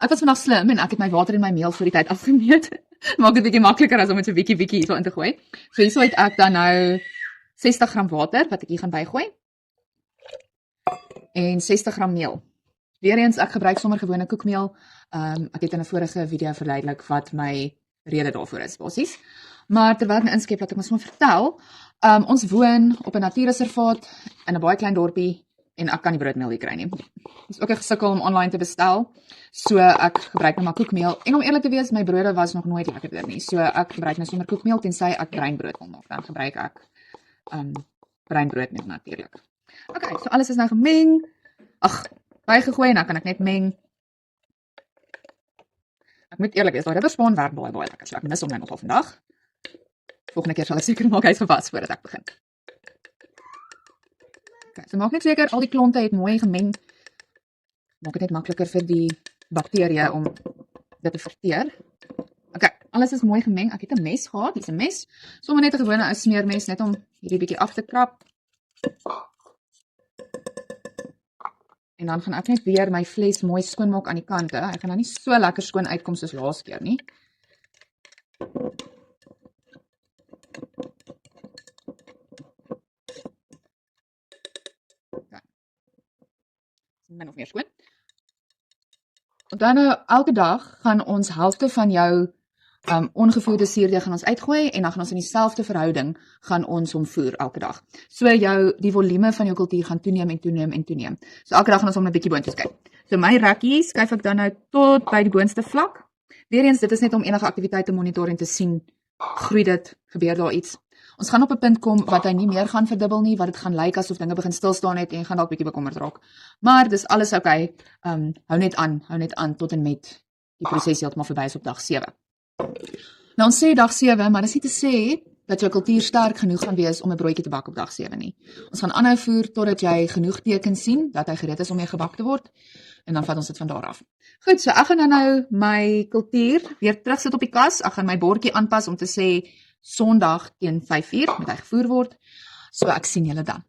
Ek was vandag slim en ek het my water en my meel vir die tyd afgemeet. Maak dit bietjie makliker as om met so 'n bietjie hierso in te gooi. So hierso het ek dan nou 60 gram water wat ek hier gaan bygooi. En 60 gram meel. Weereens ek gebruik sommer gewone koekmeel. Ek het in 'n vorige video verduidelik wat my rede daarvoor is basies. Maar terwyl ek my inskep, laat ek my sommer vertel. Ons woon op 'n natuurreservaat in 'n baie klein dorpie en ek kan nie broodmeel hier kry nie. Dit is ook 'n gesukkel om online te bestel. So ek gebruik nou maar koekmeel. En om eerlik te wees, my brode was nog nooit lekkerder nie. So ek gebruik nou sommer koekmeel tensy ek breinbrood wil maak. Dan gebruik ek breinbroodmeel natuurlik. Okay, so alles is nou gemeng. Bygegooi en dan kan ek net meng. Ek moet eerlik wees, daai rubberspaan werk baie lekker. So ek mis hom nou nogal vandag. Volgende keer sal ek seker maak hy's gewas voordat ek begin. Okay, so maak net seker al die klonte het mooi gemeng. Maak dit net makliker vir die bakterieë om dit te verteer. Okay, alles is mooi gemeng. Ek het 'n mes gehad, dis 'n mes. Sommige net 'n gewone ou smeermes net om hierdie bietjie af te krap. En dan gaan ek net weer my vles mooi skoon maak aan die kante. Hy gaan nou nie so lekker skoon uitkom soos laas keer nie. Okay. Min of meer skoon. En dan elke dag gaan ons helfte van jou ongevoerde suurdeeg gaan ons uitgooi en dan gaan ons in dieselfde verhouding gaan ons hom voer elke dag. So die volume van jou kultuur gaan toeneem en toeneem en toeneem. So elke dag gaan ons hom 'n bietjie boontoe skuif. So my rekkie skuif ek dan nou tot by die boonste vlak. Weereens dit is net om enige aktiwiteit te monitor en te sien, groei dit, gebeur daar iets. Ons gaan op 'n punt kom wat hy nie meer gaan verdubbel nie, wat dit gaan lyk asof dinge begin stil staan het en gaan dalk bietjie bekommerd raak. Maar dis alles okay. Hou net aan tot en met die proses heeltemal verby is op dag 7. Nou ons sê dag 7, maar dis nie te sê dat jou kultuur sterk genoeg gaan wees om 'n broodjie te bak op dag 7 nie. Ons gaan aanhou voer totdat jy genoeg tekens sien dat hy gereed is om mee gebak te word en dan vat ons dit van daar af. Goed, so ek gaan nou my kultuur weer terugsit op die kas. Ek gaan my bordjie aanpas om te sê Sondag teen 5:00 moet hy gevoer word. So ek sien julle dan.